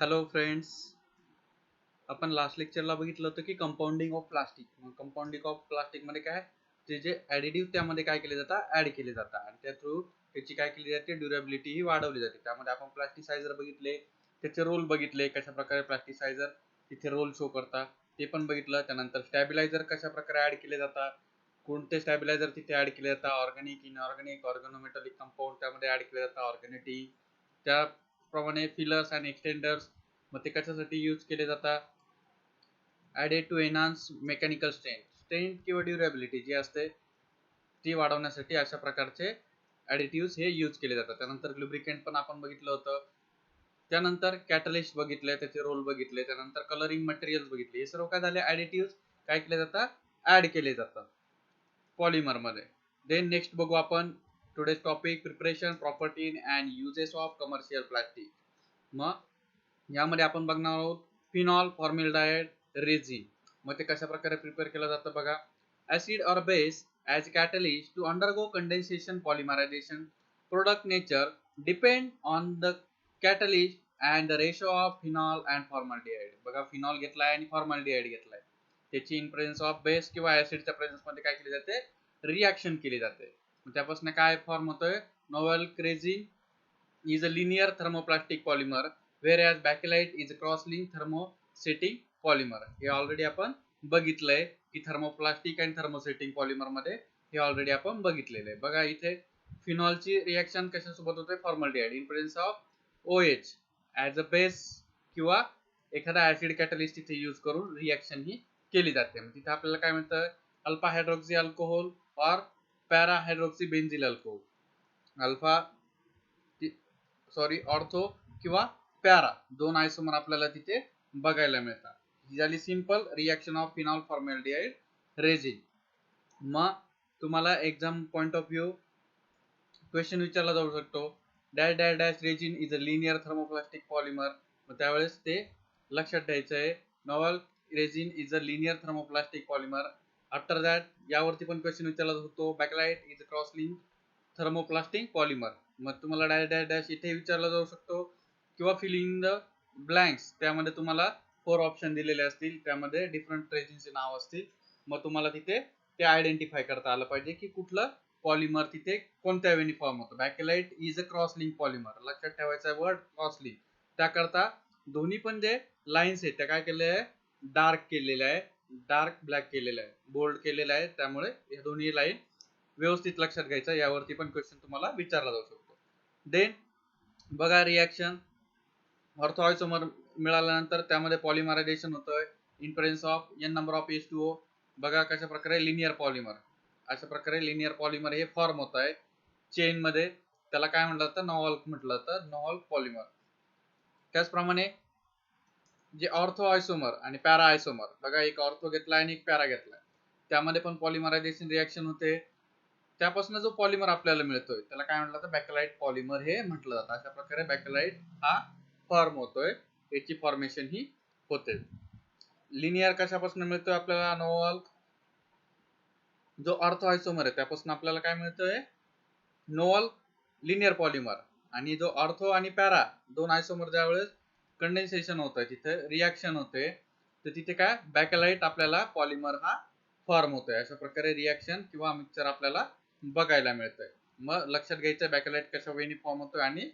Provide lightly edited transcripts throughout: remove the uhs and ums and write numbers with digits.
Hello friends. आपण last लेक्चरला बघितलं होतं की compounding of plastic. Compounding of plastic मध्ये काय, ते जे ऍडिटिव्ह त्यामध्ये काय केले जातात, ऍड केले जातात आणि त्या थ्रू त्याची काय केली जाते, ड्युरेबिलिटी ही वाढवली जाते. त्यामध्ये आपण प्लास्टिसायझर बघितले, त्याचे रोल बघितले, कशा प्रकारे प्लास्टिसायझर तिथे रोल शो करतात ते पण बघितलं. त्यानंतर स्टॅबिलायझर कशा प्रकारे ऍड केले जातात, कोणते स्टॅबिलायझर तिथे ऍड केले जातात, ऑर्गॅनिक, इनऑर्गॅनिक, ऑर्गॅनोमेटॅलिक कंपाऊंड त्यामध्ये ऍड केले जातात, ऑर्गॅनिटी. त्याप्रमाणे फिलर्स आणि एक्सटेंडर्स, मग ते कशासाठी यूज केले जातात, added to enhance mechanical strength किंवा ड्युरेबिलिटी जी असते ती वाढवण्यासाठी अशा प्रकारचे ॲडिटिव्ह्स हे यूज केले जातात. त्यानंतर लुब्रिकेंट पण आपण बघितलं होतं. त्यानंतर कॅटलिस्ट बघितले, त्याचे रोल बघितले. त्यानंतर कलरिंग मटेरियल्स बघितले. हे सर्व काय झाले, ॲडिटिव्ह्स काय केले जातात, ऍड केले जातात पॉलिमर मध्ये. देन नेक्स्ट बघू आपण today's topic, preparation, property and uses of commercial plastic. मग यामध्ये आपण बघणार आहोत फिनॉल फॉर्मिल्डाइड रेझिन. मग ते कशा प्रकारे प्रिपेअर केलं जातं बघा. ऍसिड और base as catalyst to undergo condensation polymerization. Product nature depend on the catalyst and the ratio of phenol and formaldehyde. बघा, फिनॉल घेतलाय आणि फॉर्मल्डिहाइड घेतलाय, त्याची इन प्रेझेन्स ऑफ बेस किंवा ऍसिडच्या प्रेझेन्स मध्ये काय केली जाते, रिॲक्शन केली जाते. त्यापासून काय फॉर्म होतोय, novel resin is a linear thermoplastic polymer whereas bakelite is a cross-linked thermosetting polymer. हे ऑलरेडी आपण बघितलंय की थर्मोप्लास्टिक आणि थर्मोसेटिंग पॉलिमर मध्ये हे ऑलरेडी आपण बघितलेलं आहे. बघा इथे फिनॉलची रिॲक्शन कशासोबत होते, formaldehyde in presence of OH as a base किंवा एखादा ऍसिड कॅटलिस्ट इथे यूज करून रिॲक्शन ही केली जाते. मग तिथे आपल्याला काय मिळतं, अल्फा हायड्रॉक्सी अल्कोहोल और para hydroxy benzyl alcohol. Alpha ortho किंवा पॅरा दोन आयसोमर आपल्याला तिथे बघायला मिळतात. ही झाली simple reaction of phenol formaldehyde resin. मग तुम्हाला exam point of view question विचारला जाऊ शकतो, dash dash dash resin is a linear thermoplastic polymer. मग त्यावेळेस ते लक्षात द्यायचं आहे, novel resin is a linear thermoplastic polymer. After that यावरती पण क्वेश्चन विचारला जातो, Bakelite is a crosslink thermoplastic polymer. मग तुम्हाला डॅश डॅश डॅश इथे विचारला जाऊ शकतो किंवा फिल इन द ब्लँक्स, त्यामध्ये तुम्हाला 4 ऑप्शन दिलेले असतील, त्यामध्ये डिफरंट रेझिनचे नाव असतील. मग तुम्हाला तिथे ते आयडेंटिफाय करता आलं पाहिजे की कुठलं पॉलिमर तिथे कोणत्या वेळी फॉर्म होतं. Bakelite is a cross link polymer, लक्षात ठेवायचा वर्ड क्रॉस लिंक. त्याकरता दोन्ही पण जे लाईन्स आहेत त्या काय केले आहे, डार्क केलेलं आहे, डार्क ब्लॅक केलेलं आहे, बोल्ड केलेलं आहे. त्यामुळे हे दोन्ही लाईन व्यवस्थित लक्षात घ्यायचं. यावरती पण क्वेश्चन तुम्हाला विचारला जाऊ शकतो. देन बघा रिॲक्शन, ऑर्थो आयसोमर मिळाल्यानंतर त्यामध्ये पॉलिमरायझेशन होतंय in presence of n number of H2O. बघा कशा प्रकारे लिनियर पॉलिमर, अशा प्रकारे लिनियर पॉलिमर हे फॉर्म होत आहे चेन मध्ये. त्याला काय म्हटलं जातं, नॉवल म्हटलं जातं, नॉवल पॉलिमर. त्याचप्रमाणे जे ऑर्थो आयसोमर आणि पॅरा आयसोमर, बघा एक ऑर्थो घेतलाय आणि एक पॅरा घेतलाय, त्यामध्ये पण पॉलिमरायझेशन रिॲक्शन होते. त्यापासून जो पॉलिमर आपल्याला मिळतोय त्याला काय म्हटलं जातं, बॅकेलाइट पॉलिमर हे म्हटलं जातं. अशा प्रकारे बॅकेलाइट हा फॉर्म होतोय, याची फॉर्मेशन ही होते. लिनियर कशापासून मिळतोय आपल्याला, नॉवल जो ऑर्थो आयसोमर आहे त्यापासून आपल्याला काय मिळतोय, नॉवल लिनियर पॉलिमर. आणि जो ऑर्थो आणि पॅरा दोन आयसोमर ज्यावेळेस कंडेन्सेशन होतंय, तिथे रिॲक्शन होते, तर तिथे काय बॅकेलाइट आपल्याला पॉलिमर हा फॉर्म होतोय. अशा प्रकारे रिॲक्शन किंवा मिक्सचर आपल्याला बघायला मिळतंय. मग लक्षात घ्यायचं बॅकेलाइट कशा वेळी फॉर्म होतोय आणि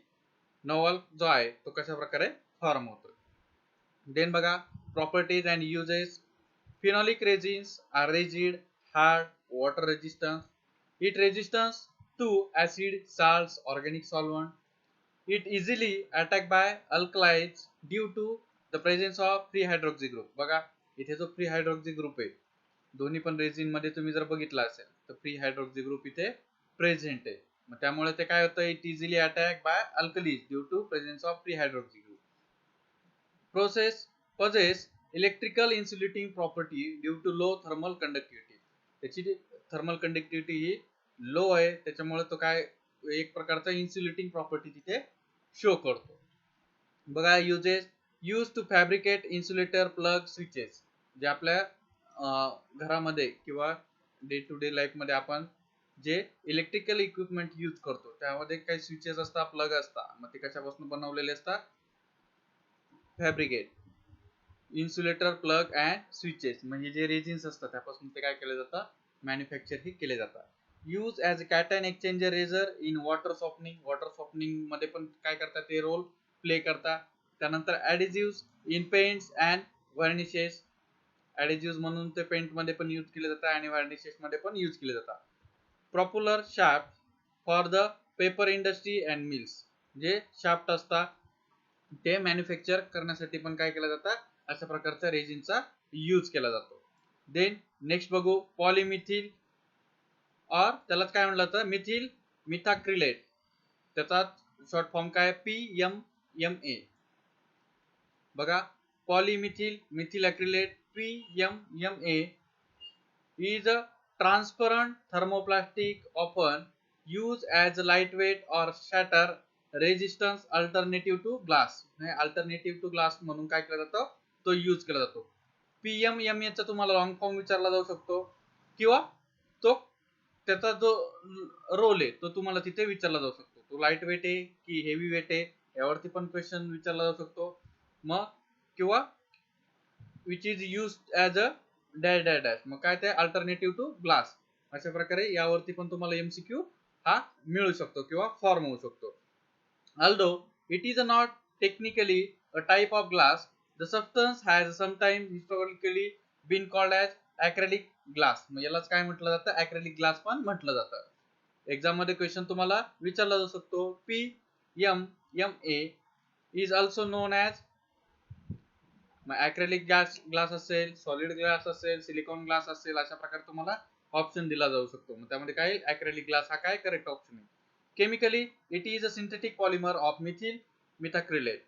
नॉवल जो आहे तो कशा प्रकारे फॉर्म होतोय. देन बघा properties and uses. Phenolic resins are rigid, hard, water resistance. It resistance to acid, salts, organic solvent. It easily attacked by alkalis due to the presence of free hydroxy group. बघा इथे जो free hydroxy group आहे, दोन्ही पण resin मध्ये तुम्ही जर बघितला असेल तर फ्री हायड्रॉक्सी ग्रुप इथे प्रेझेंट आहे. मग त्यामुळे ते काय होतं, it easily attack by alkalies due to presence of free hydroxy group. Process possess electrical insulating property due to low thermal conductivity. त्याची थर्मल कंडक्टिव्हिटी ही लो आहे, त्याच्यामुळे तो काय एक प्रकारचा इन्सुलेटिंग प्रॉपर्टी तिथे शो करतो. बघा uses, use to fabricate insulator plug switches. जे आपल्या घरामध्ये किंवा डे टू डे लाईफ मध्ये आपण जे इलेक्ट्रिकल इक्विपमेंट यूज करतो त्यामध्ये काही स्विचेस असतात, प्लग असतात. मग ते कशापासून बनवलेले असतात, fabricate insulator plug and switches म्हणजे जे रेजिन्स असतात त्यापासून ते काय केलं जातं मॅन्युफॅक्चर ही केले जातात. Use as cation exchanger razor in water softening मध्ये पण काय करतात ते रोल प्ले करतात. त्यानंतर ॲडिजिव्स इन पेंट्स अँड व्हर्निशेस ॲडिजिव्स म्हणून ते पेंट मध्ये पण यूज केले जातात आणि व्हर्निशेस मध्ये पण यूज केले जातात. Popular shaft for the paper industry and mills जे शाफ्ट असतात ते मॅन्युफॅक्चर करण्यासाठी पण काय केलं जातं अशा प्रकारच्या रेजिनचा यूज केला जातो. देन नेक्स्ट बघू पॉलिमिथिल और त्यालाच काय म्हणलं जातं मिथिल मिथाक्रिलेट त्याचा शॉर्ट फॉर्म काय PMMA. बघा पॉलिमिथिल methyl ॲक्रिलेट PMMA is a transparent thermoplastic often used as a lightweight or shatter resistance alternative to glass. Alternative to glass म्हणून काय केला जातो तो यूज केला जातो. PMMA चा तुम्हाला लॉंग फॉर्म विचारला जाऊ शकतो किंवा तो त्याचा जो रोल आहे तो तुम्हाला तिथे विचारला जाऊ शकतो. तो लाईट वेट आहे की हेवी वेट आहे यावरती पण क्वेश्चन विचारला जाऊ शकतो. मग किंवा which is used as a dash dash dash मग काय ते अल्टरनेटिव्ह टू ग्लास अशा प्रकारे यावरती पण तुम्हाला MCQ हा मिळू शकतो किंवा फॉर्म होऊ शकतो. Although it is not technically a type of glass, the substance has sometimes historically been called as acrylic glass. मग यालाच काय म्हटलं जातं acrylic glass पण म्हटलं जातं. एक्झाम मध्ये क्वेश्चन तुम्हाला विचारला जाऊ शकतो PMMA is also known as acrylic glass असेल सॉलिड ग्लास असेल सिलिकॉन ग्लास असेल अशा प्रकारे तुम्हाला ऑप्शन दिला जाऊ शकतो. मग त्यामध्ये काय acrylic ग्लास हा काय करेक्ट ऑप्शन आहे. Chemically it is a synthetic polymer of methyl methacrylate.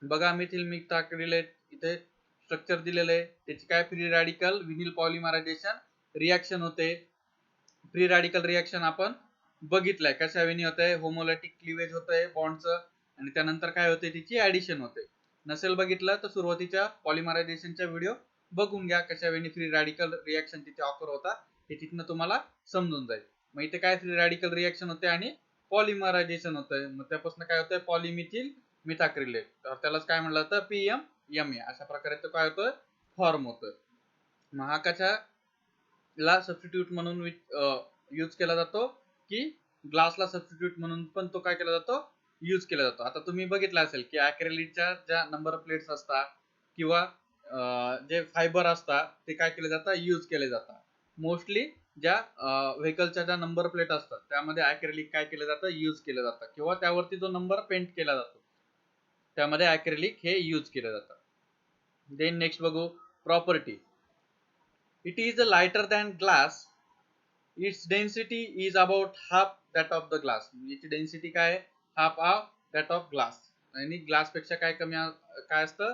बघा मिथिल मिथाक्रिलेट इथे स्ट्रक्चर दिलेलं आहे त्याची काय free radical vinyl polymerisation reaction होते. फ्री रॅडिकल रिॲक्शन आपण बघितलंय कशा वेळी होत आहे होमोलॅटिक क्लिवेज होत आहे बॉन्डचं आणि त्यानंतर काय होते तिची ऍडिशन होते. नसेल बघितलं तर सुरुवातीच्या पॉलिमरायझेशनच्या व्हिडिओ बघून घ्या कशा वेळी फ्री रॅडिकल रिॲक्शन तिथे ऑकर होता हे तिथनं तुम्हाला समजून जाईल. मग इथे काय फ्री रॅडिकल रिॲक्शन होते आणि पॉलिमरायझेशन होतंय मग त्यापासून काय होतंय पॉलिमिथिल मिथाक्रिलेट तर त्यालाच काय म्हणलं जातं PMMA अशा प्रकारे तो काय होतोय फॉर्म होतोय. मग हा कशाला सबस्टिट्यूट म्हणून यूज केला जातो की ग्लासला सबस्टिट्यूट म्हणून पण तो काय केला जातो यूज केला जातो. आता तुम्ही बघितलं असेल की ॲक्रेलिकच्या ज्या नंबर प्लेट्स असतात किंवा जे फायबर असतात ते काय केले जातात यूज केले जातात. मोस्टली ज्या व्हेकलच्या ज्या नंबर प्लेट असतात त्यामध्ये ॲक्रेलिक काय केलं जातं यूज केलं जातं किंवा त्यावरती जो नंबर पेंट केला जातो त्यामध्ये ॲक्रेलिक हे यूज केलं जातं. देन नेक्स्ट बघू property. It is lighter than glass. It's density is about half that of the glass. याची डेन्सिटी काय आहे half of that of glass आणि ग्लास पेक्षा काय कमी काय असतं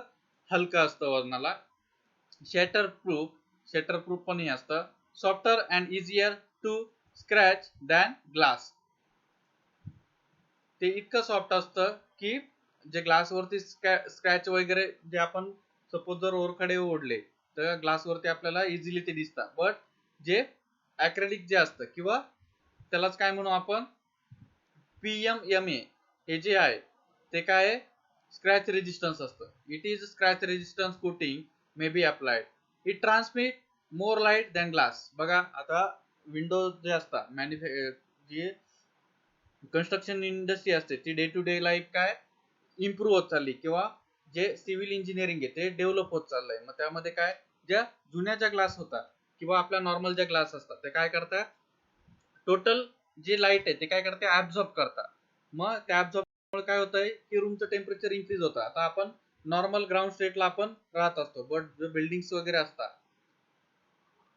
हलकं असतं वजनाला. शॅटर प्रूफ पण हे असतं. Softer and easier to scratch than glass. ते इतकं सॉफ्ट असतं की जे ग्लासवरती स्क्रॅच वगैरे जे आपण सपोज जर ओरखडे ओढले तर ग्लासवरती आपल्याला इझिली ते दिसतात. बट जे ॲक्रेलिक जे असतं किंवा त्यालाच काय म्हणू आपण PMMA हे जे आहे ते काय आहे स्क्रॅच रेजिस्टन्स असतं. It is scratch resistance coating may be applied. It transmit more light than glass. बघा आता विंडोज जे असतात जे कन्स्ट्रक्शन इंडस्ट्री असते ती डे टू डे लाईफ काय इम्प्रूव्ह होत चालली किंवा जे सिव्हिल इंजिनिअरिंग आहे ते डेव्हलप होत चाललंय. मग त्यामध्ये काय ज्या जुन्या ज्या ग्लास होतात किंवा आपल्या नॉर्मल ज्या ग्लास असतात ते काय करतात टोटल जे लाईट आहे ते काय करते ऍब्झॉर्ब करतात. मग त्या ऍब्झॉर्ब काय होतंय की रूमचं टेम्परेचर इन्क्रीज होतं. आता आपण नॉर्मल ग्राउंड स्टेटला आपण राहत असतो बट जे बिल्डिंग्स वगैरे असतात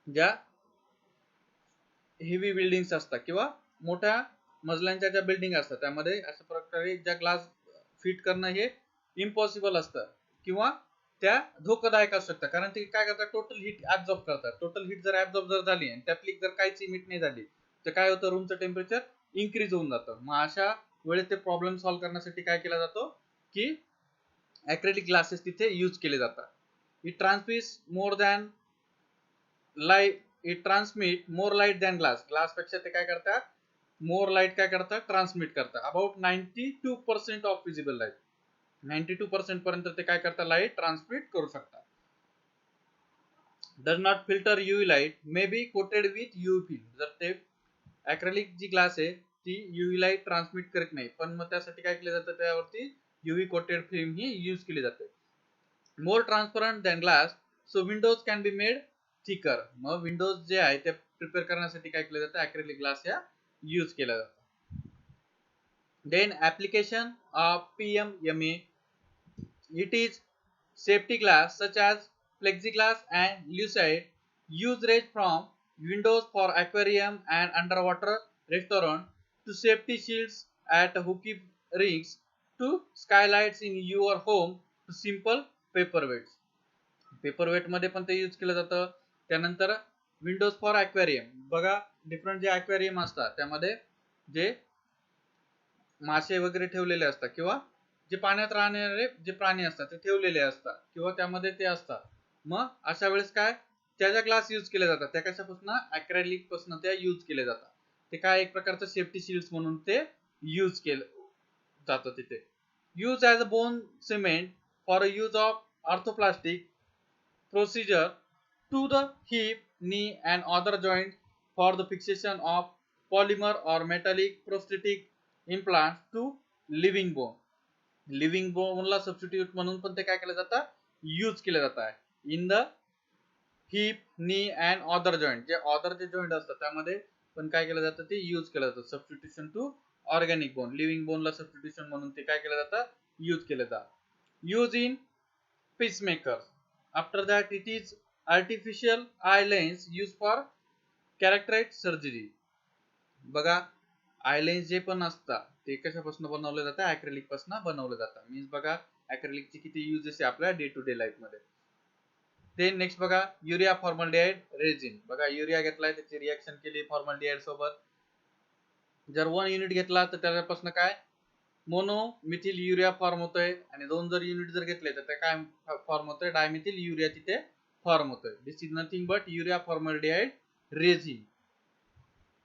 ज्या हेवी बिल्डिंग्स असतात किंवा मोठ्या मजल्यांच्या ज्या बिल्डिंग असतात त्यामध्ये अशा प्रकारे ज्या ग्लास फिट करणं हे इम्पॉसिबल असतं किंवा त्या धोकादायक असू शकतात कारण ते काय करतात टोटल हीट ऍब्झॉर्ब करतात. टोटल हीट जर ऍब्झॉर्ब जर झाली आणि त्यातली जर काहीच इमिट नाही झाली तर काय होतं रूमचं टेम्परेचर इन्क्रीज होऊन जातं. मग अशा वेळेस ते प्रॉब्लेम सॉल्व्ह करण्यासाठी काय केला जातो की ॲक्रेलिक ग्लासेस तिथे यूज केले जातात. It transmit more than light it transmit more light than glass. Glass पेक्षा ते काय करतात मोर लाईट काय करतात ट्रान्समिट करतात. About 92% of visible light. 92% पर्यंत ते काय करता लाईट ट्रान्समिट करू शकता. does not filter UV light may be coated with UV film. जर ते acrylic जी ग्लास आहे ती UV लाईट ट्रान्समिट करत नाही, पण मग त्यासाठी काय केलं जातं, त्यावरती UV कोटेड फिल्म ही यूज केली जाते. More transparent than glass, so windows can be made thicker. मग विंडोज जे आहे ते प्रिपेअर करण्यासाठी काय केलं जातं, acrylic ग्लास या यूज केला जातो. Then application of PMMA, it is safety glass such as plexiglass and lucite, use rays from windows for aquarium and underwater restaurant, to safety shields at hooky rings, to skylights in your home, to simple paperweights. Paperweight मध्ये पण ते use केलं जातं. त्यानंतर Windows for aquarium, बघा different जे aquarium असतात त्यामध्ये जे मासे वगैरे ठेवलेले असतात किंवा जे पाण्यात राहणारे जे प्राणी असतात ते ठेवलेले असतात किंवा त्यामध्ये ते असतात. मग अशा वेळेस काय त्याचा ग्लास यूज केले जातात, त्या कशापासून अक्रेलिक पासून त्या यूज केले जातात. ते काय एक प्रकारचं सेफ्टी शिल्ड्स म्हणून ते यूज केलं जातं तिथे. Use as a bone cement for use of orthoplastic procedure to the hip, knee and other joints for the fixation of polymer or metallic prosthetic implants to living bone. Living bone ला substitute म्हणून पण ते काय केलं जातं, use केलं जात आहे. इन द हिप, नी अँड अदर जॉईंट, जे अदर जे जॉईंट असतात त्यामध्ये पण काय केलं जातं, ते यूज केलं जातं. Substitution to organic bone, living बोनला सबस्टिट्यूशन म्हणून ते काय केलं जातं, यूज केलं जातं. Use in pacemakers. After that it is artificial eye lens used for cataract surgery. बघा आय लेन्स जे पण असतात ते कशापासून बनवले जातात, अक्रेलिक पासून बनवले जातात. मीन्स बघा अक्रेलिक चे किती युजेस आहे आपल्या डे टू डे लाईफ मध्ये. ते नेक्स्ट बघा युरिया फॉर्मल्डिहाइड रेझिन. बघा युरिया घेतलाय, त्याची रिएक्शन केली फॉर्मल्डिहाइड सोबत. जर 1 युनिट घेतला तर त्याच्यापासून काय मोनो मिथिल युरिया फॉर्म होतोय, आणि 2 जर युनिट जर घेतले तर ते काय फॉर्म होतोय, डायमिथिल युरिया तिथे फॉर्म होतोय. This is nothing but urea formaldehyde resin.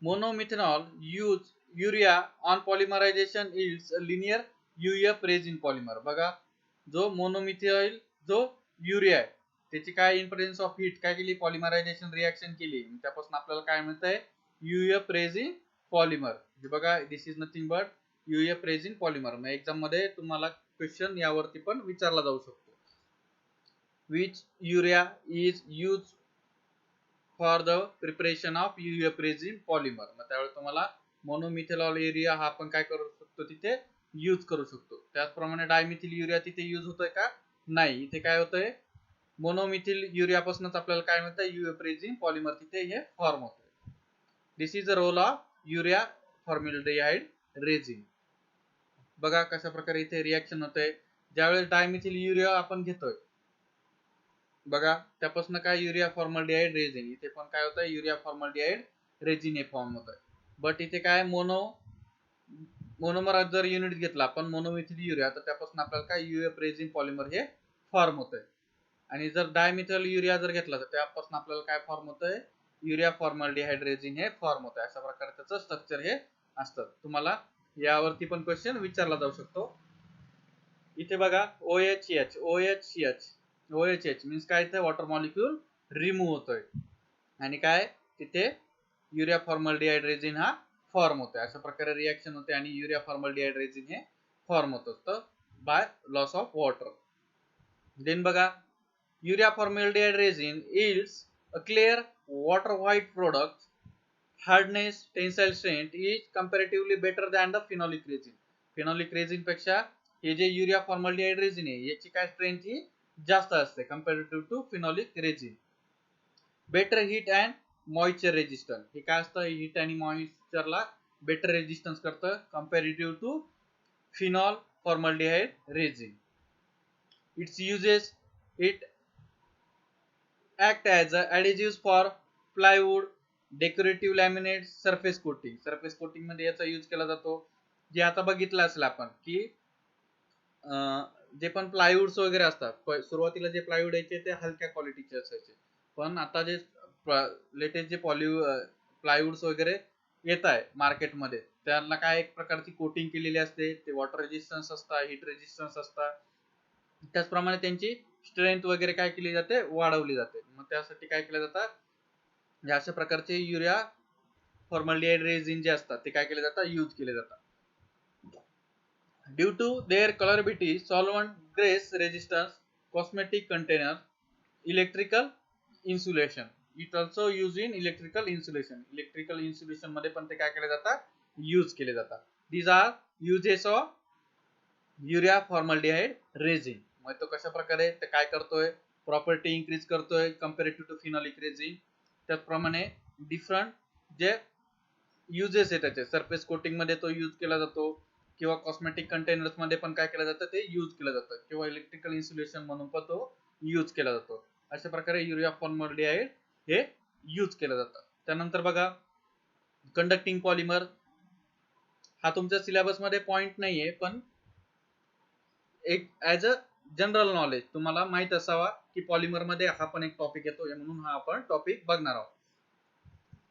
Monomethanol use urea on polymerisation is linear UF resin polymer. बघा जो मोनोमिथिल जो युरिया आहे त्याची काय इन प्रेझेन्स ऑफ हीट काय केली, पॉलिमरायझेशन रिएक्शन केली, त्यापासून आपल्याला काय मिळतंय, यूएफ रेझिन पॉलिमर. बघा this is nothing but UF resin polymer. मग एक्झाम मध्ये तुम्हाला क्वेश्चन यावरती पण विचारला जाऊ शकतो. Which urea is use for the preparation of UF resin polymer. मग त्यावेळी तुम्हाला मोनोमिथेनॉल युरिया हा आपण काय करू शकतो, तिथे यूज करू शकतो. त्याचप्रमाणे डायमिथिल युरिया तिथे यूज होतोय का, नाही. इथे काय होतंय, मोनोमिथिल युरिया पासूनच आपल्याला काय मिळतं, यूएफ रेझिन पॉलिमर तिथे हे फॉर्म होतोय. This is the role of urea formaldehyde resin. बघा कशा प्रकारे इथे रिएक्शन होतंय. ज्यावेळेस डायमिथिल युरिया आपण घेतोय बघा त्यापासून काय युरिया फॉर्मल्डिहाइड रेझिन, इथे पण काय होतंय, युरिया फॉर्मल्डिहाइड रेझिन हे फॉर्म होतंय. बट इथे काय मोनोमर जर युनिट घेतला आपण मोनोमिथिल युरिया तर त्यापासून आपल्याला काय यूएफ रेझिन पॉलिमर हे फॉर्म होतंय. आणि जर डायमिथिल युरिया जर घेतला तर त्यापासून आपल्याला काय फॉर्म होतंय, युरिया फॉर्मल्डिहाइड रेझिन हे फॉर्म होतंय. अशा प्रकारे त्याचं स्ट्रक्चर हे असतं. तुम्हाला यावरती पण क्वेश्चन विचारला जाऊ शकतो. इथे बघा OHH OHH OHH मीन्स काय, इथे वॉटर मॉलिक्यूल रिमूव्ह होतोय आणि काय तिथे युरिया फॉर्मल्डिहाइड रेझिन हा फॉर्म होतोय. अशा प्रकारे रिएक्शन होते आणि युरिया फॉर्मल्डिहाइड रेझिन हे फॉर्म होत असतं by loss of water. Then बघा urea formaldehyde resin yields a clear water white product. Hardness, tensile strength is comparatively better than the phenolic resin. Phenolic resin पेक्षा हे जे urea formaldehyde resin आहे याची काय स्ट्रेंथ ही जास्त असते comparative to phenolic resin. Better heat and moisture resistance, हे काय असतं, हीट आणि मॉइश्चरला बेटर रेजिस्टन्स करतं comparative to phenol formaldehyde resin. Its uses it act as adhesives for plywood, decorative laminate, surface coating. Surface coating मध्ये याचा use केला जातो. जे आता बघितलं असेल आपण की जे पण प्लायवुड्स वगैरे असतात, सुरुवातीला जे प्लायवुड यायचे ते हलक्या क्वालिटीचे असायचे, पण आता जे लेटेस्ट जे प्लायवुड्स वगैरे येत आहे मार्केटमध्ये त्यांना काय एक प्रकारची कोटिंग केलेली असते. ते वॉटर रेजिस्टन्स असतात, हीट रेजिस्टन्स असतात त्याचप्रमाणे त्यांची स्ट्रेंथ वगैरे काय केली जाते, वाढवली जाते. मग त्यासाठी काय केलं जातं, अशा प्रकारचे युरिया फॉर्मल्डिहाइड रेझिन जे असतात ते काय केले जातात, यूज केले जातात. Due to their colourability, solvent, grease resistance, cosmetic container, electrical insulation. It also use in electrical insulation. Electrical insulation मध्ये पण ते काय केले जातात, यूज केले जातात. These are uses of urea formaldehyde resin. मग तो कशा प्रकारे ते काय करतोय, प्रॉपर्टी इन्क्रीज करतोय कंपॅरेटिव्ह टू फिनॉलिक रेझिन. त्याचप्रमाणे डिफरंट जे युजेस आहे त्याचे, सरफेस कोटिंग मध्ये तो यूज केला जातो, किंवा कॉस्मेटिक कंटेनर्स मध्ये पण काय केलं जातं, ते यूज केलं जातं, किंवा इलेक्ट्रिकल इन्सुलेशन म्हणून पण तो यूज केला जातो. अशा प्रकारे युरिया फॉर्मल्डिहाइड हे यूज केलं जातं. त्यानंतर बघा कंडक्टिंग पॉलिमर. हा तुमच्या सिलेबस मध्ये पॉइंट नाहीये, पण एक ऍज अ जनरल नॉलेज तुम्हाला माहित असावा की पॉलिमर मध्ये हा पण एक टॉपिक येतो, म्हणून हा आपण टॉपिक बघणार आहोत.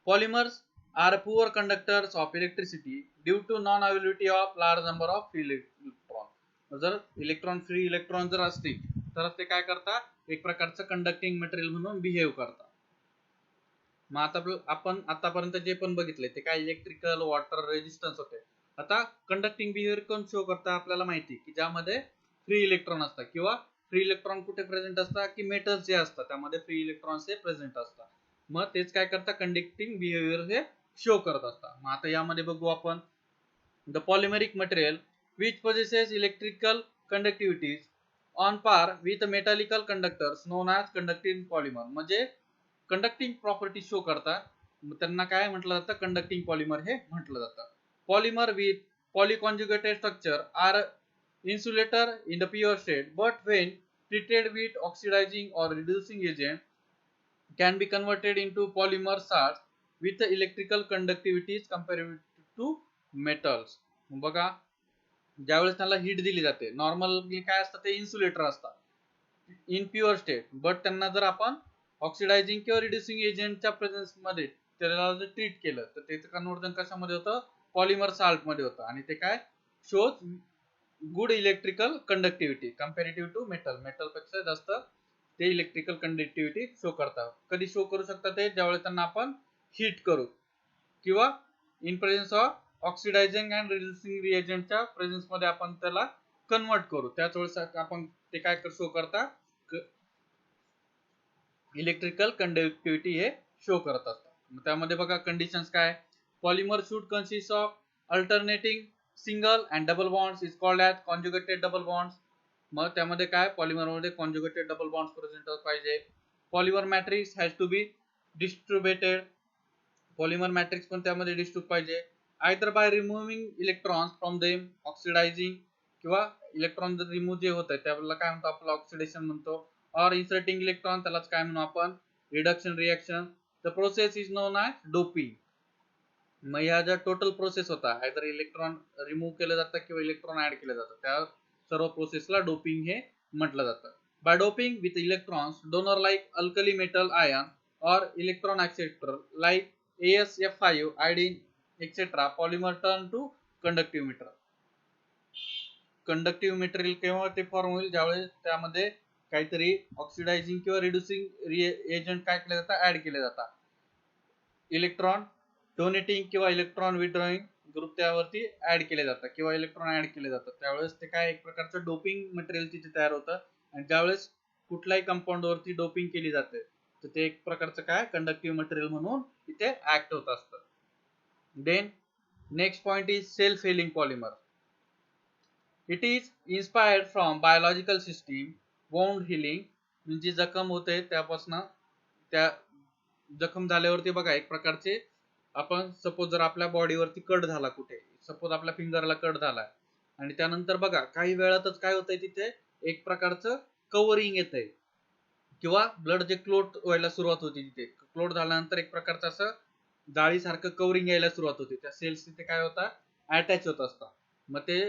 Polymers are poor conductors of electricity due to non availability of large number of free electron. जर फ्री इलेक्ट्रॉन जर असतील तर ते काय करतात, एक प्रकारचं कंडक्टिंग मटेरियल म्हणून बिहेव करतात. मग आता आपण आतापर्यंत जे पण बघितले ते काय इलेक्ट्रिकल, वॉटर, रेजिस्टन्स होते. आता कंडक्टिंग बिहेवियर कोण शो करता, आपल्याला माहिती की ज्यामध्ये फ्री इलेक्ट्रॉन असतात, किंवा फ्री इलेक्ट्रॉन कुठे प्रेझेंट असतात, की मेटल्स जे असतात त्यामध्ये फ्री इलेक्ट्रॉन्स हे प्रेझेंट असतात. मग तेच काय करतात, कंडक्टिंग बिहेवियर हे शो करत असतात. मग आता यामध्ये बघू आपण the polymeric material which possesses electrical conductivities on par with metallical conductors known as conducting polymer. म्हणजे कंडक्टिंग प्रॉपर्टी शो करतात, त्यांना काय म्हटलं जातं, कंडक्टिंग पॉलिमर हे म्हटलं जातं. Polymer with polyconjugated structure are insulator in the pure state, but when treated with oxidizing or reducing agent can be converted into polymer salts with the electrical conductivities compared to metals. बघा ज्यावेळेस त्याला heat दिली जाते, normally काय असतं, ते insulator असतात in pure state, but त्यांना जर आपण ऑक्सिडायझिंग किंवा रिड्युसिंग एजंटच्या प्रेझेन्स मध्ये त्याला जर ट्रीट केलं तर त्याचं कन्वर्जन कशामध्ये होतं, पॉलिमर साल्ट मध्ये होतं. आणि ते काय shows good electrical conductivity comparative to metal. Metal पेक्षा जास्त ते इलेक्ट्रिकल कंडक्टिव्हिटी शो करतात. कधी शो करू शकतात ते, ज्यावेळेस त्यांना आपण हीट करू, किंवा in presence of oxidising and reducing रिएजंटच्या प्रेझेन्स मध्ये आपण त्याला कन्वर्ट करू, त्याच वेळेस आपण ते काय शो करतात, इलेक्ट्रिकल कंडक्टिव्हिटी हे शो करत असतात. त्यामध्ये बघा कंडिशन्स काय, polymer should consist of alternating single and double bonds is called as conjugated double bonds. मग त्यामध्ये काय, पॉलिमर मध्ये कॉन्जुगेटेड डबल बॉन्ड्स प्रेझेंट पाहिजे. Polymer matrix has to be distributed. Polymer matrix पण त्यामध्ये डिस्ट्रीब्यूट पाहिजे. Either by removing electrons from them, oxidizing, किंवा electron जर रिमूव्ह जे होत आहे त्याला काय म्हणतो, आपलं ऑक्सिडेशन म्हणतो. और इन्सर्टिंग इलेक्ट्रॉन, त्यालाच काय म्हणू आपण, reduction reaction. The process is non as doping. मग ह्या ज्या टोटल प्रोसेस होता, आयदर इलेक्ट्रॉन रिमूव्ह केलं जातं किंवा इलेक्ट्रॉन ऍड केलं जातं, त्या सर्व प्रोसेसला डोपिंग हे म्हटलं जातं. By doping with electrons donor like alkali metal ion or electron acceptor like AsF5 iodine etcetera, polymer turn to conductive material. Conductive material केव्हा ते फॉर्म होईल, ज्यावेळेस त्यामध्ये काहीतरी ऑक्सिडायझिंग किंवा रिड्युसिंग एजंट काय केले जातात, ऍड केले जातात. इलेक्ट्रॉन डोनेटिंग किंवा इलेक्ट्रॉन विड्रॉइंग ग्रुप त्यावरती ऍड केले जातात, किंवा इलेक्ट्रॉन ऍड केले जातात, त्यावेळेस ते काय एक प्रकारचं डोपिंग मटेरियल तिथे तयार होतं. आणि ज्यावेळेस कुठल्याही कंपाऊंड वरती डोपिंग केली जाते तर ते एक प्रकारचं काय कंडक्टिव्ह मटेरियल म्हणून इथे ऍक्ट होत असतं. Then next point is self healing polymer. It is inspired from biological system. Wound healing म्हणजे जखम होते त्यापासून, त्या जखम झाल्यावरती बघा एक प्रकारचे, आपण सपोज जर आपल्या बॉडीवरती कट झाला, कुठे सपोज आपल्या फिंगरला कट झाला, आणि त्यानंतर बघा काही वेळातच काय होतंय, तिथे एक प्रकारचं कव्हरिंग येतंय, किंवा ब्लड जे क्लोट व्हायला सुरुवात होती, तिथे क्लोट झाल्यानंतर एक प्रकारचं असं जाळीसारखं कव्हरिंग यायला सुरुवात होते, त्या सेल्स तिथे काय होता, अटॅच होत असतात. मग ते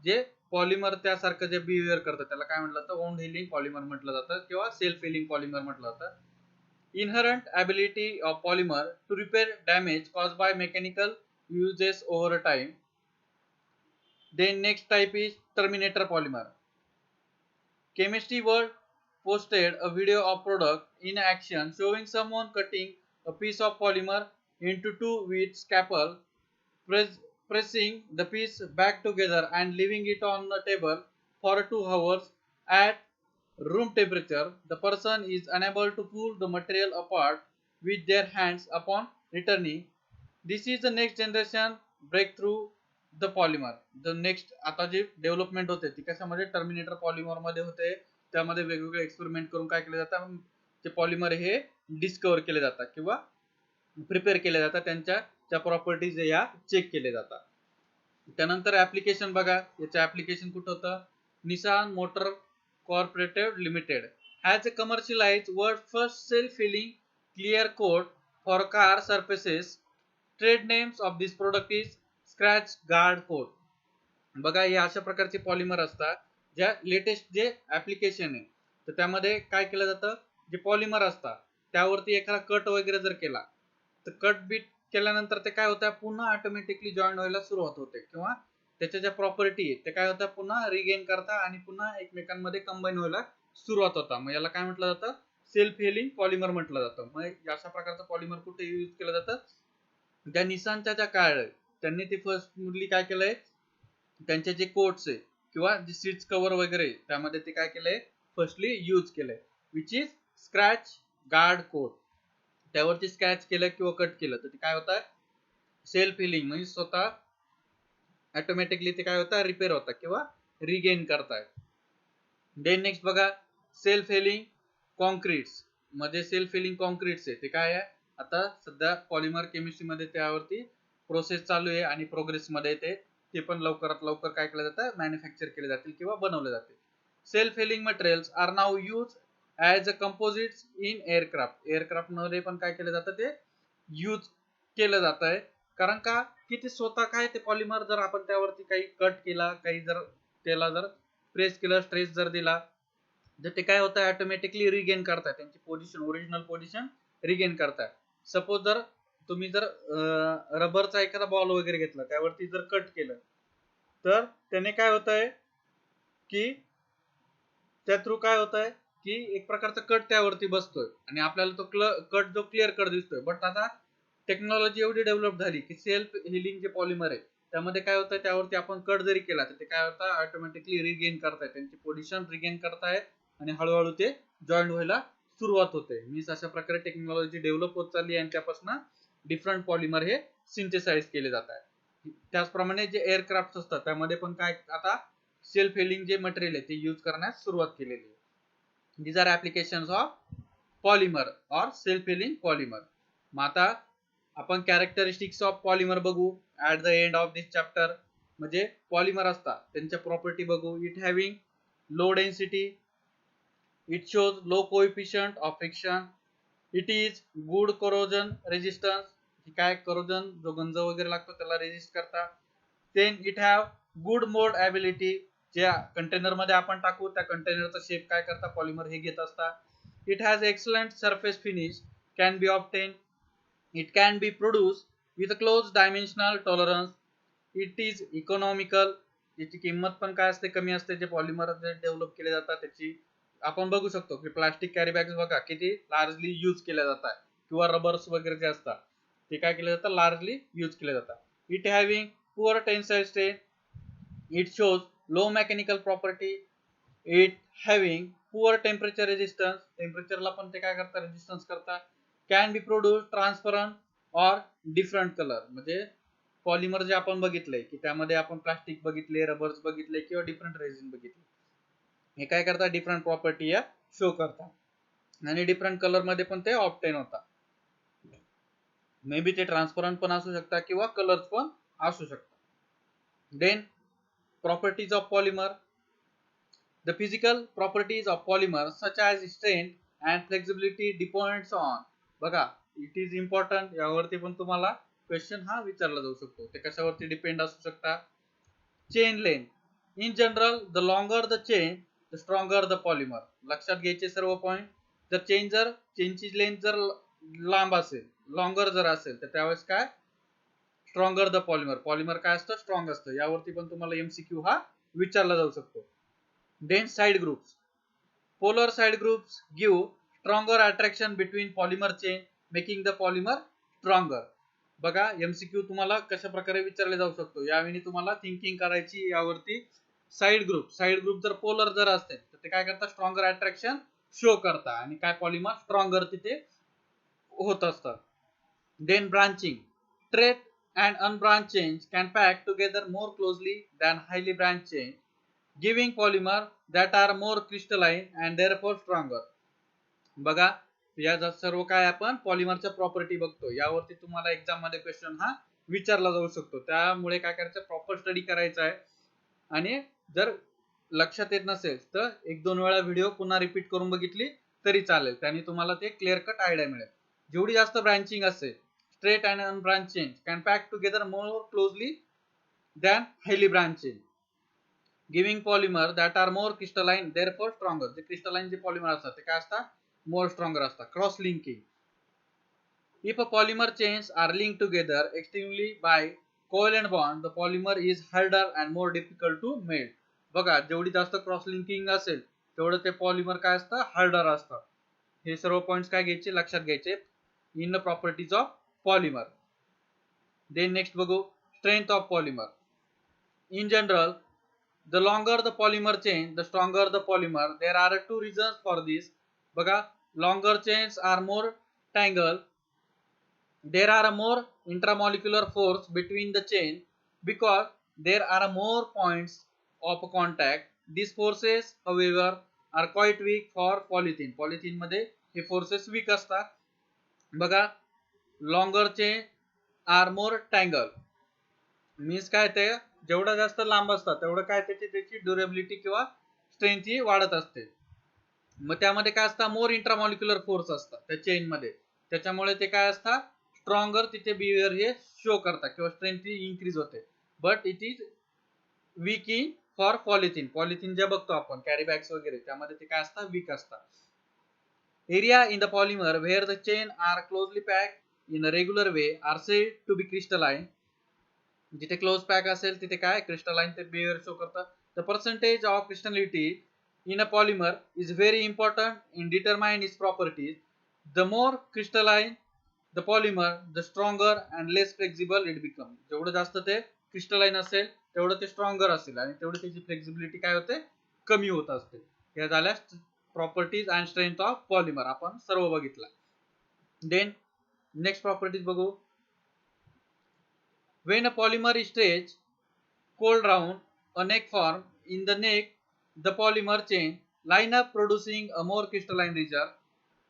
जे पॉलिमर त्यासारखं जे बिहेवियर करतं त्याला काय म्हटलं जातं, वोंड हिलिंग पॉलिमर म्हटलं जातं, किंवा सेल्फ हिलिंग पॉलिमर म्हटलं जातं. Inherent ability of polymer to repair damage caused by mechanical uses over time. Then next type is terminator polymer. Chemistry World posted a video of product in action showing someone cutting a piece of polymer into two with scalpel, press, pressing the piece back together and leaving it on the table for 2 hours at room temperature. The person is unable to pull the material apart with their hands upon returning. This is the next generation breakthrough the polymer. The next आता जी development होते ती कशामध्ये terminator polymer मध्ये होते. त्यामध्ये वेगवेगळे experiment करून काय केले जातात ते पॉलिमर हे डिस्कवर केले जातात किंवा प्रिपेअर केले जातात. त्यांच्या त्या प्रॉपर्टीज या चेक केले जातात. त्यानंतर ऍप्लिकेशन बघा. याचं ऍप्लिकेशन कुठं होतं. Nissan Motor corporated limited has a commercialise world first self filling clear coat for car surfaces. Trade names of this product is scratch guard coat. बघा हे अशा प्रकारचे पॉलिमर असतात ज्या लेटेस्ट जे ऍप्लिकेशन आहे तर त्यामध्ये काय केलं जातं. जे पॉलिमर असतात त्यावरती एखादा कट वगैरे जर केला तर कट बीट केल्यानंतर ते काय होतं पुन्हा ऑटोमॅटिकली जॉईन व्हायला सुरुवात होते किंवा त्याच्या ज्या प्रॉपर्टी आहे ते काय होतं पुन्हा रिगेन करता आणि पुन्हा एकमेकांमध्ये कंबाईन व्हायला सुरुवात होता. मग याला काय म्हटलं जातं सेल्फ हिलिंग पॉलिमर म्हटलं जातं. मग अशा प्रकारचं पॉलिमर कुठे यूज केलं जातं. ज्या निसानच्या ज्या काळ त्यांनी ते फर्स्ट मुली काय केलंय त्यांचे जे कोट्स आहे किंवा जे सीट्स कव्हर वगैरे त्यामध्ये ते काय केलंय फर्स्टली यूज केलंय which is scratch guard coat. त्यावरती स्क्रॅच केलं किंवा कट केलं तर ते काय होतं सेल्फ हिलिंग म्हणजे स्वतः ऑटोमॅटिकली ते काय होतं रिपेअर होता किंवा रिगेन करताय. देन नेक्स्ट बघा सेल्फ हिलिंग कॉन्क्रीट्स. मध्ये सेल्फ हिलिंग कॉन्क्रीट्स आहे ते काय आहे आता सध्या पॉलिमर केमिस्ट्री मध्ये त्यावरती प्रोसेस चालू आहे आणि प्रोग्रेस मध्ये ते पण लवकरात लवकर काय केलं जातं मॅन्युफॅक्चर केले जातील किंवा बनवले जातील. Self healing materials are now use as a composites in aircraft. Aircraft मध्ये पण काय केलं जातं ते यूज केलं जात आहे. कारण का की ते स्वतः काय ते पॉलिमर जर आपण त्यावरती काही कट केला काही जर त्याला जर प्रेस केलं स्ट्रेस जर दिला तर ते काय होतं ऑटोमॅटिकली रिगेन करताय त्यांची पोझिशन ओरिजिनल पोझिशन रिगेन करताय. सपोज जर तुम्ही जर रबरचा एखादा बॉल वगैरे घेतला त्यावरती जर कट केलं तर त्याने काय होत आहे की त्या थ्रू काय होत आहे की एक प्रकारचा कट त्यावरती बसतोय आणि आपल्याला तो कट जो क्लिअर कट दिसतोय. बट आता टेक्नॉलॉजी एवढी डेव्हलप झाली की सेल्फ हिलिंग जे पॉलिमर आहे त्यामध्ये काय होतं त्यावरती आपण कट जरी केला तर ते काय होतं ऑटोमॅटिकली रिगेन करताय त्यांची पोझिशन रिगेन करताय आणि हळूहळू ते जॉईंट व्हायला सुरुवात होते. मीन्स अशा प्रकारे टेक्नॉलॉजी डेव्हलप होत चालली आणि त्यापासून डिफरंट पॉलिमर हे सिंथेसाइज केले जात आहे. त्याचप्रमाणे जे एअरक्राफ्ट असतात त्यामध्ये पण काय आता सेल्फ हिलिंग जे मटेरियल आहे ते यूज करण्यास सुरुवात केलेली आहे. these are applications of polymer or self healing polymer. मग आता आपण कॅरेक्टरिस्टिक्स ऑफ पॉलिमर बघू at the end of this chapter. म्हणजे पॉलिमर असतात त्यांच्या प्रॉपर्टी बघू. It having low density, it shows low coefficient of friction, it is good corrosion resistance. काय corrosion जो गंज वगैरे लागतो त्याला रेजिस्ट करता. Then it have good mould ability. ज्या कंटेनर मध्ये आपण टाकू त्या कंटेनरचा शेप काय करता पॉलिमर हे घेत असता. It has excellent surface finish can be obtain. It can be produce with a close dimensional tolerance. It is economical. याची किंमत पण काय असते कमी असते. जे पॉलिमर डेव्हलप केले जातात त्याची आपण बघू शकतो की प्लास्टिक कॅरी बॅग्स बघा किती लार्जली यूज केल्या जातात किंवा रबर्स वगैरे जे असतात ते काय केले जातात लार्जली यूज केले जातात. It having poor tensile strength. It shows low mechanical property. It having poor temperature resistance. टेम्परेचरला पण ते काय करतात रेजिस्टन्स करतात. Can be produce transparent or different colour. म्हणजे पॉलिमर जे आपण बघितले की त्यामध्ये आपण प्लास्टिक बघितले रबर्स बघितले किंवा डिफरंट रेझिन बघितले हे काय करतात डिफरंट प्रॉपर्टी या शो करतात आणि डिफरंट कलर मध्ये पण ते ऑब्टेन होतात. मे बी ते ट्रान्सपरंट पण असू शकतात किंवा कलर्स पण असू शकतात. Then properties of polymer. The physical properties of polymer such as strength and flexibility depends on. बघा इट इज इम्पॉर्टंट यावरती पण तुम्हाला क्वेश्चन हा विचारला जाऊ शकतो. ते कशावरती डिपेंड असू शकता. Chain length. In general the longer the chain the stronger the polymer. लक्षात घ्यायचे सर्व पॉइंट. जर चेनची लेंथ जर लांब असेल लॉंगर जर असेल तर त्यावेळेस काय स्ट्रॉंगर द पॉलिमर. पॉलिमर काय असतं स्ट्रॉंग असतं. यावरती पण तुम्हाला एमसीक्यू हा विचारला जाऊ शकतो. Then side groups. Polar side groups give stronger attraction between polymer chain, making the polymer stronger. बघा MCQ तुम्हाला कशा प्रकारे विचारले जाऊ शकतो, यावेळी तुम्हाला थिंकिंग करायची यावरती. साइड ग्रुप जर पोलर जर असते तर ते काय करतात, स्ट्रॉंगर अट्रॅक्शन शो करतात आणि काय पॉलिमर स्ट्रॉंगर तिथे होत असतात. Then branching, straight and unbranched chains can pack together more closely than highly branched chains, giving polymer that are more crystalline and therefore stronger. बघा या सर्व काय आपण पॉलिमरच्या प्रॉपर्टी बघतो, यावरती तुम्हाला एक्झाम मध्ये क्वेश्चन हा विचारला जाऊ शकतो. त्यामुळे काय करायचं, प्रॉपर स्टडी करायचा आहे. आणि जर लक्षात येत नसेल तर एक दोन वेळा व्हिडिओ पुन्हा रिपीट करून बघितली तरी चालेल, त्याने तुम्हाला ते क्लिअर कट आयडिया मिळेल. जेवढी जास्त ब्रांचिंग असेल, straight and unbranched chains can pack together more closely than highly branched chains, giving polymer that are more crystalline therefore stronger. जे crystalline जे polymer असतात ते काय असतात, more stronger असतात. Cross linking, if a polymer chains are linked together extremely by covalent bond, the polymer is harder and more difficult to melt. बघा जेवढी जास्त क्रॉस लिंकिंग असेल तेवढं ते पॉलिमर काय असतं, हार्डर असतं. हे सर्व पॉइंट्स काय घ्यायचे, लक्षात घ्यायचे in the properties of polymer. Then next बघू, strength of polymer. In general, the longer the polymer chain, the stronger the polymer. There are two reasons for this. बघा longer chains are more tangled. There are more intramolecular force between the chain because there are more points of contact. These forces, however, are quite weak for polythene. Polythene मध्ये हे forces weak असतात. बघा longer chain are more tangled. Means काय, ते जेवढा जास्त लांब असतात तेवढं काय त्याची ड्युरेबिलिटी किंवा स्ट्रेंथ ही वाढत असते. मग त्यामध्ये काय असतं, मोर इंट्रामॉलिक्युलर फोर्स असतात त्या चेन मध्ये, त्याच्यामुळे ते काय असतात, स्ट्रॉंगर तिथे बिहेवियर हे शो करतात किंवा स्ट्रेंथ ही इन्क्रीज होते. But it is weak in for polythene जे बघतो आपण कॅरी बॅग्स वगैरे, त्यामध्ये ते काय असतात, वीक असतात. Area in the polymer where the chain are closely pack in a regular way are said to be crystalline. जिथे क्लोज पॅक असेल तिथे काय क्रिस्टलाइन ते बिहेवियर शो करतात. The percentage of crystallity in a polymer is very important in determine its properties. The more crystalline the polymer the stronger and less flexible it become. जेवढं जास्त ते crystalline असेल तेवढं ते स्ट्रॉंगर असेल आणि तेवढी त्याची फ्लेक्झिबिलिटी काय होते, कमी होत असते. या झाल्या properties and strength of polymer, आपण सर्व बघितला. देन नेक्स्ट प्रॉपर्टीज बघू. When a polymer is stretched cold round a neck form, in the neck the polymer chain line up producing a more crystalline region.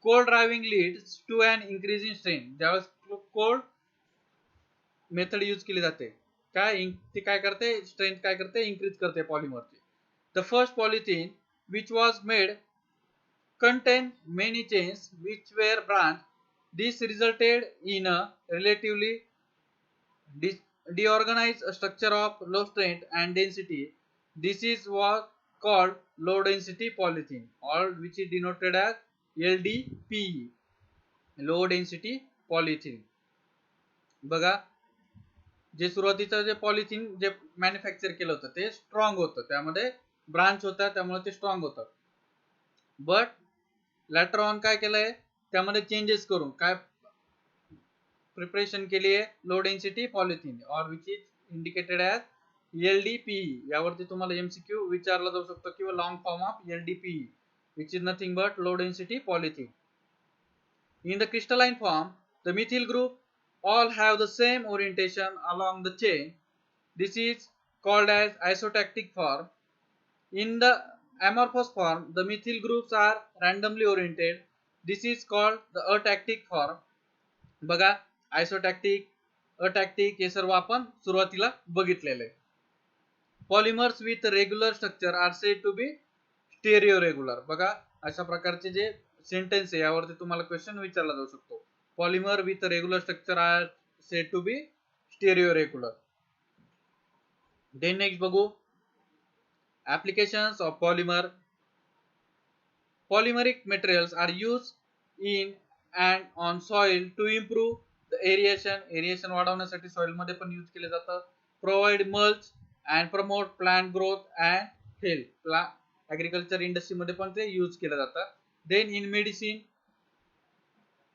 Cold driving leads to an increase in strain. ज्यावेळेस cold method use केली जाते काय, ते काय करते, strength काय करते, increase करते पॉलिमरची. The first polythene which was made contain many chains which were branched. This resulted in a relatively deorganized structure of low strength and density. This is what called low density polythene, or which is denoted as LDPE, low density polythene. बघा जे सुरुवातीचं जे polythene जे manufacture केलं होतं ते strong होतं, त्यामध्ये ब्रांच होता त्यामुळे ते स्ट्रॉंग होतं. बट लॅटर ऑन काय केलंय, त्यामध्ये चेंजेस करून काय प्रिपरेशन केली आहे, लो डेन्सिटी पॉलिथिन, और which is indicated as LDPE. यावरती तुम्हाला MCQ विचारला जाऊ शकतो किंवा long form of LDPE, which is nothing but low density polythene. In the crystalline form the methyl group all have the same orientation along the chain. This is called as isotactic form. In the amorphous form, the methyl groups are randomly oriented. This is called the atactic form. बघा आयसोटॅक्टिक, अटॅक्टिक हे सर्व आपण सुरुवातीला बघितलेले. Polymers with regular structure are said to be stereo regular. बघा अशा प्रकारचे जे सेंटेन्स आहे यावरती तुम्हाला क्वेश्चन विचारला जाऊ शकतो. Polymer with a regular structure are said to be stereoregular. Then next बघू applications of polymer. Polymeric materials are used in and on soil to improve the aeration. Aeration वाढवण्यासाठी soil मध्ये पण यूज केले जातात. Provide mulch and promote plant growth and health. Agriculture इंडस्ट्रीमध्ये पण ते use केलं जातं. Then in medicine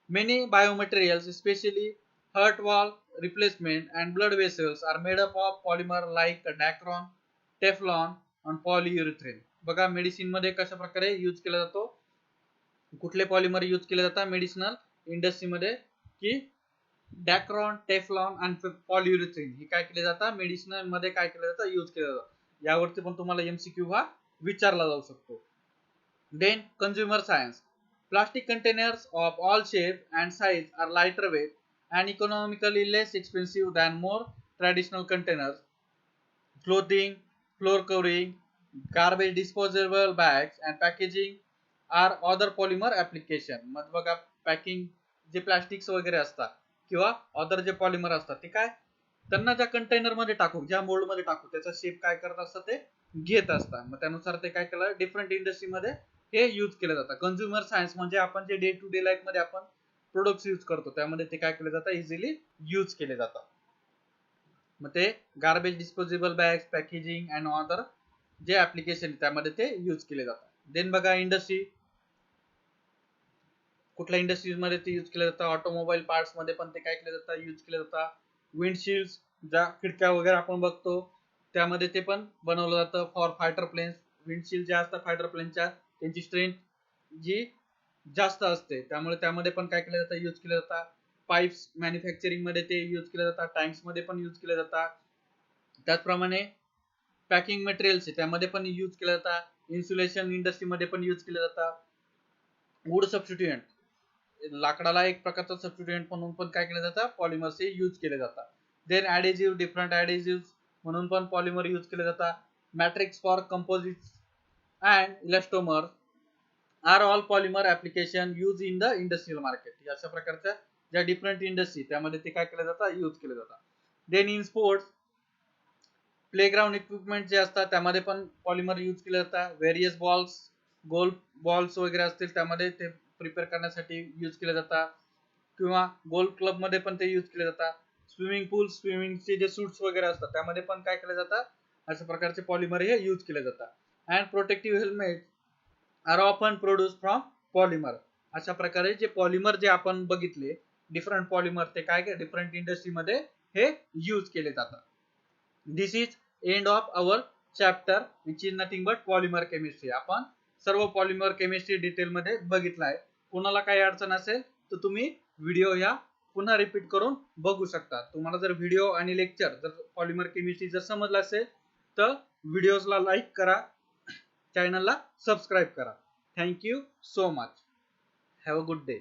many biomaterials, especially heart valve replacement and blood vessels, are made up of polymer like Dacron, Teflon and polyurethane. बघा medicine मध्ये कशा प्रकारे use केला जातो, कुठले पॉलिमर यूज केले जातात मेडिसिनल इंडस्ट्रीमध्ये, की डॅक्रॉन, टेफ्लॉन आणि पॉलियुरेथेन हे काय केले जातात मेडिसिनल मध्ये काय केलं जातं यूज केलं जातं. यावरती पण तुम्हाला एमसीक्यू हा विचारला जाऊ शकतो. Then consumer science. Plastic containers of all shapes and size are lighter weight and economically less expensive than more traditional containers. Clothing, floor covering, garbage disposable bags and packaging are other polymer application. मग बघा packing जे plastics वगैरे असतात किंवा other जे polymer असतात ते काय त्यांना ज्या कंटेनर मध्ये टाकू, ज्या मोल्ड मध्ये टाकू, त्याचा शेप काय करत असतात ते घेत असतात. मग त्यानुसार ते काय केलं डिफरंट इंडस्ट्रीमध्ये हे यूज केलं जातं. कंझ्युमर सायन्स म्हणजे आपण जे डे टू डे लाईफ मध्ये आपण प्रोडक्ट्स यूज करतो त्यामध्ये ते काय केले जातं इझिली यूज केले जातात. मग ते garbage disposable bags, packaging and other जे ऍप्लिकेशन त्यामध्ये ते यूज केले जातात. देन बघा इंडस्ट्री, कुठल्या इंडस्ट्रीज मध्ये ते यूज केलं जातं, ऑटोमोबाईल पार्ट्स मध्ये पण ते काय केलं जातं यूज केलं जातं. विंडशिल्ड ज्या खिडक्या वगैरे आपण बघतो त्यामध्ये ते पण बनवलं जातं. फॉर फायटर प्लेन्स, विंडशिल्ड ज्या असतात फायटर प्लेनच्या त्यांची स्ट्रेंथ जी जास्त असते त्यामुळे त्यामध्ये पण काय केलं जातं यूज केलं जातं. पाईप्स मॅन्युफॅक्चरिंग मध्ये ते यूज केले जातात, टँक्स मध्ये पण यूज केले जातात. त्याचप्रमाणे पॅकिंग मटेरियल्स त्यामध्ये पण यूज केलं जातात. इन्सुलेशन इंडस्ट्री मध्ये पण यूज केलं जातात. वूड सबस्टिट्यूएंट, लाकडाला एक प्रकारचा सबस्टिट्यूएंट म्हणून पण काय केलं जातं पॉलिमर्स हे यूज केले जातात. देन ऍडेजिव्ह, डिफरंट ऍडेजिव्ह म्हणून पण पॉलिमर यूज केले जातात. Matrix for composites and elastomer are all polymer application use in the industrial market. अशा प्रकारच्या ज्या डिफरंट इंडस्ट्री त्यामध्ये ते काय केलं जातं यूज केले जातात. Then in sports, playground equipment जे असतात त्यामध्ये पण पॉलिमर यूज केले जातात. व्हेरियस बॉल्स, गोल बॉल्स वगैरे असतील त्यामध्ये ते प्रिपेअर करण्यासाठी यूज केले जातात किंवा गोल्फ क्लब मध्ये पण ते यूज केले जातात. स्विमिंग पूल, स्विमिंगचे जे सूट्स वगैरे असतात त्यामध्ये पण काय केले जातात अशा प्रकारचे पॉलिमर हे यूज केले जातात. And protective helmet are often produce from polymer. अशा प्रकारे जे पॉलिमर जे आपण बघितले डिफरंट पॉलिमर ते काय डिफरंट इंडस्ट्रीमध्ये हे यूज केले जातात. This is end of our chapter which is nothing but polymer chemistry. आपण सर्व पॉलिमर केमिस्ट्री डिटेल मध्ये बघितलं आहे. कोणाला काही अडचण असेल तर तुम्ही व्हिडिओ या पुन्हा रिपीट करून बघू शकता. तुम्हाला जर व्हिडिओ आणि लेक्चर जर पॉलिमर केमिस्ट्री जर समजलं असेल तर व्हिडिओजला लाईक करा, चॅनलला सबस्क्राईब करा. Thank you so much. Have a good day.